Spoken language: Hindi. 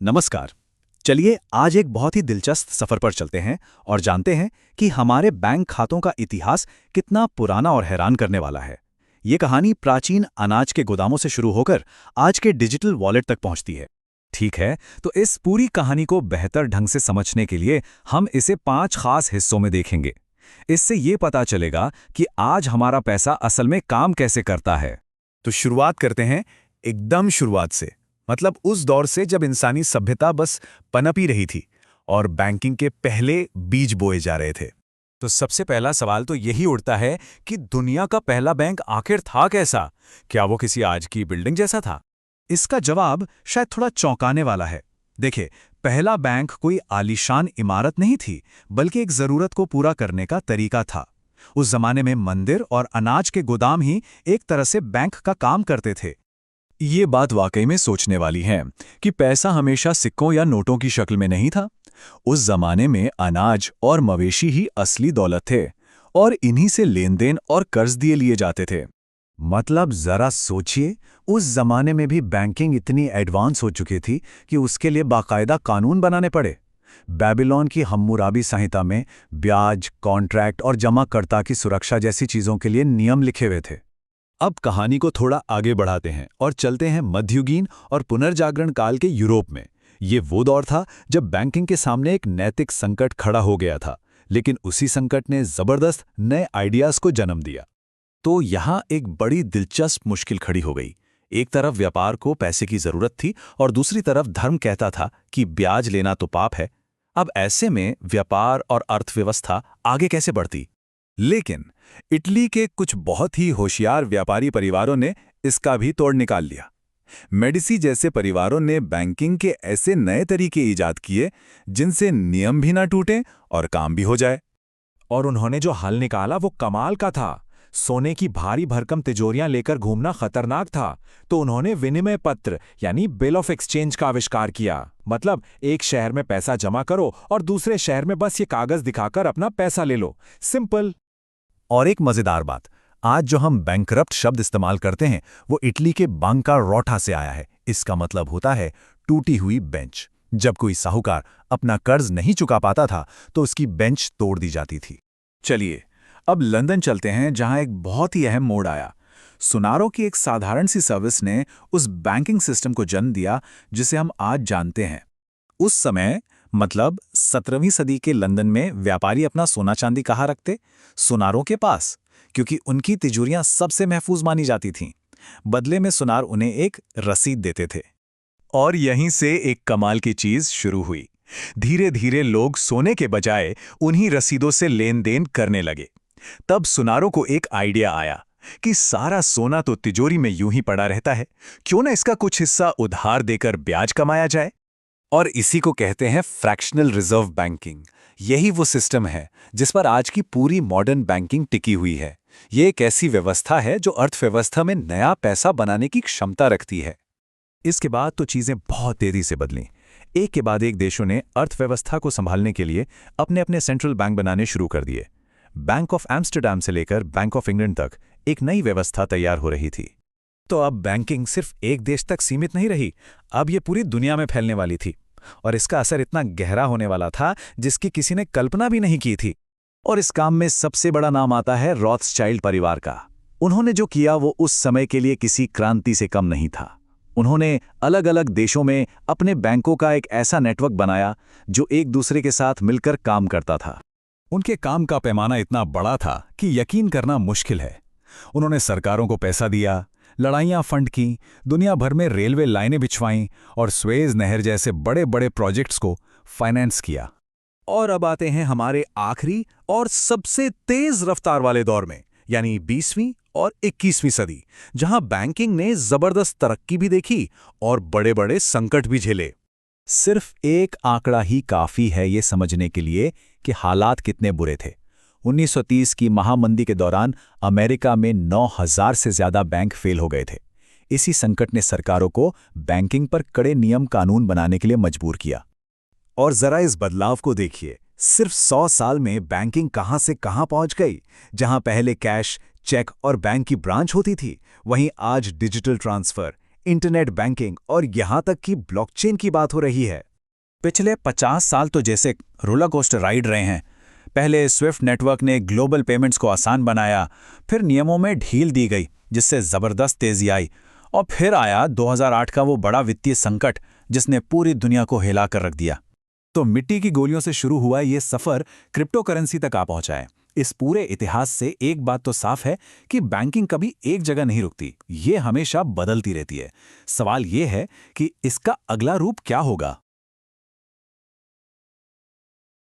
नमस्कार। चलिए आज एक बहुत ही दिलचस्प सफर पर चलते हैं और जानते हैं कि हमारे बैंक खातों का इतिहास कितना पुराना और हैरान करने वाला है। ये कहानी प्राचीन अनाज के गोदामों से शुरू होकर आज के डिजिटल वॉलेट तक पहुंचती है। ठीक है, तो इस पूरी कहानी को बेहतर ढंग से समझने के लिए हम इसे 5 खास हिस्सों में देखेंगे। इससे ये पता चलेगा कि आज हमारा पैसा असल में काम कैसे करता है। तो शुरुआत करते हैं एकदम शुरुआत से, मतलब उस दौर से जब इंसानी सभ्यता बस पनप ही रही थी और बैंकिंग के पहले बीज बोए जा रहे थे। तो सबसे पहला सवाल तो यही उठता है कि दुनिया का पहला बैंक आखिर था कैसा? क्या वो किसी आज की बिल्डिंग जैसा था? इसका जवाब शायद थोड़ा चौंकाने वाला है। देखिए, पहला बैंक कोई आलीशान इमारत नहीं थी, बल्कि एक जरूरत को पूरा करने का तरीका था। उस जमाने में मंदिर और अनाज के गोदाम ही एक तरह से बैंक का काम करते थे। ये बात वाकई में सोचने वाली है कि पैसा हमेशा सिक्कों या नोटों की शक्ल में नहीं था। उस जमाने में अनाज और मवेशी ही असली दौलत थे और इन्हीं से लेन देन और कर्ज दिए लिए जाते थे। मतलब जरा सोचिए, उस जमाने में भी बैंकिंग इतनी एडवांस हो चुकी थी कि उसके लिए बाकायदा कानून बनाने पड़े। बेबीलोन की हम्मुराबी संहिता में ब्याज, कॉन्ट्रैक्ट और जमाकर्ता की सुरक्षा जैसी चीजों के लिए नियम लिखे हुए थे। अब कहानी को थोड़ा आगे बढ़ाते हैं और चलते हैं मध्ययुगीन और पुनर्जागरण काल के यूरोप में। ये वो दौर था जब बैंकिंग के सामने एक नैतिक संकट खड़ा हो गया था, लेकिन उसी संकट ने जबरदस्त नए आइडियाज को जन्म दिया। तो यहाँ एक बड़ी दिलचस्प मुश्किल खड़ी हो गई। एक तरफ व्यापार को पैसे की जरूरत थी और दूसरी तरफ धर्म कहता था कि ब्याज लेना तो पाप है। अब ऐसे में व्यापार और अर्थव्यवस्था आगे कैसे बढ़ती? लेकिन इटली के कुछ बहुत ही होशियार व्यापारी परिवारों ने इसका भी तोड़ निकाल लिया। मेडिसी जैसे परिवारों ने बैंकिंग के ऐसे नए तरीके ईजाद किए जिनसे नियम भी ना टूटे और काम भी हो जाए। और उन्होंने जो हल निकाला वो कमाल का था। सोने की भारी भरकम तिजोरियां लेकर घूमना खतरनाक था, तो उन्होंने विनिमय पत्र यानी बिल ऑफ एक्सचेंज का आविष्कार किया। मतलब एक शहर में पैसा जमा करो और दूसरे शहर में बस ये कागज दिखाकर अपना पैसा ले लो। सिंपल। और एक मजेदार बात, आज जो हम बैंकरप्ट शब्द इस्तेमाल करते हैं वो इटली के बांका रोटा से आया है। इसका मतलब होता है टूटी हुई बेंच। जब कोई साहूकार अपना कर्ज नहीं चुका पाता था तो उसकी बेंच तोड़ दी जाती थी। चलिए अब लंदन चलते हैं, जहां एक बहुत ही अहम मोड़ आया। सुनारों की एक साधारण सी सर्विस ने उस बैंकिंग सिस्टम को जन्म दिया जिसे हम आज जानते हैं। उस समय मतलब 17वीं सदी के लंदन में व्यापारी अपना सोना चांदी कहाँ रखते? सुनारों के पास, क्योंकि उनकी तिजोरियां सबसे महफूज मानी जाती थीं। बदले में सुनार उन्हें एक रसीद देते थे। और यहीं से एक कमाल की चीज शुरू हुई। धीरे धीरे लोग सोने के बजाय उन्हीं रसीदों से लेन देन करने लगे। तब सुनारों को एक आइडिया आया कि सारा सोना तो तिजोरी में यूं ही पड़ा रहता है, क्यों ना इसका कुछ हिस्सा उधार देकर ब्याज कमाया जाए। और इसी को कहते हैं फ्रैक्शनल रिजर्व बैंकिंग। यही वो सिस्टम है जिस पर आज की पूरी मॉडर्न बैंकिंग टिकी हुई है। ये एक ऐसी व्यवस्था है जो अर्थव्यवस्था में नया पैसा बनाने की क्षमता रखती है। इसके बाद तो चीजें बहुत तेजी से बदलीं। एक के बाद एक देशों ने अर्थव्यवस्था को संभालने के लिए अपने अपने सेंट्रल बैंक बनाने शुरू कर दिए। बैंक ऑफ एम्स्टरडैम से लेकर बैंक ऑफ इंग्लैंड तक एक नई व्यवस्था तैयार हो रही थी। तो अब बैंकिंग सिर्फ एक देश तक सीमित नहीं रही, अब ये पूरी दुनिया में फैलने वाली थी। और इसका असर इतना गहरा होने वाला था जिसकी किसी ने कल्पना भी नहीं की थी। और इस काम में सबसे बड़ा नाम आता है रॉथस्चाइल्ड परिवार का। उन्होंने जो किया वो उस समय के लिए किसी क्रांति से कम नहीं था। उन्होंने अलग अलग देशों में अपने बैंकों का एक ऐसा नेटवर्क बनाया जो एक दूसरे के साथ मिलकर काम करता था। उनके काम का पैमाना इतना बड़ा था कि यकीन करना मुश्किल है। उन्होंने सरकारों को पैसा दिया, लड़ाइयां फंड की, दुनिया भर में रेलवे लाइनें बिछवाईं और स्वेज नहर जैसे बड़े बड़े प्रोजेक्ट्स को फाइनेंस किया। और अब आते हैं हमारे आखिरी और सबसे तेज रफ्तार वाले दौर में, यानी 20वीं और 21वीं सदी, जहां बैंकिंग ने जबरदस्त तरक्की भी देखी और बड़े बड़े संकट भी झेले। सिर्फ एक आंकड़ा ही काफी है ये समझने के लिए कि हालात कितने बुरे थे। 1930 की महामंदी के दौरान अमेरिका में 9,000 से ज्यादा बैंक फेल हो गए थे। इसी संकट ने सरकारों को बैंकिंग पर कड़े नियम कानून बनाने के लिए मजबूर किया। और जरा इस बदलाव को देखिए, सिर्फ 100 साल में बैंकिंग कहां से कहां पहुंच गई। जहां पहले कैश, चेक और बैंक की ब्रांच होती थी, वहीं आज डिजिटल ट्रांसफर, इंटरनेट बैंकिंग और यहाँ तक कि ब्लॉकचेन की बात हो रही है। पिछले 50 साल तो जैसे रोलर कोस्टर राइड रहे हैं। पहले स्विफ्ट नेटवर्क ने ग्लोबल पेमेंट्स को आसान बनाया, फिर नियमों में ढील दी गई जिससे ज़बरदस्त तेजी आई, और फिर आया 2008 का वो बड़ा वित्तीय संकट जिसने पूरी दुनिया को हिला कर रख दिया। तो मिट्टी की गोलियों से शुरू हुआ ये सफ़र क्रिप्टो करेंसी तक आ पहुंचा है। इस पूरे इतिहास से एक बात तो साफ है कि बैंकिंग कभी एक जगह नहीं रुकती, ये हमेशा बदलती रहती है। सवाल ये है कि इसका अगला रूप क्या होगा।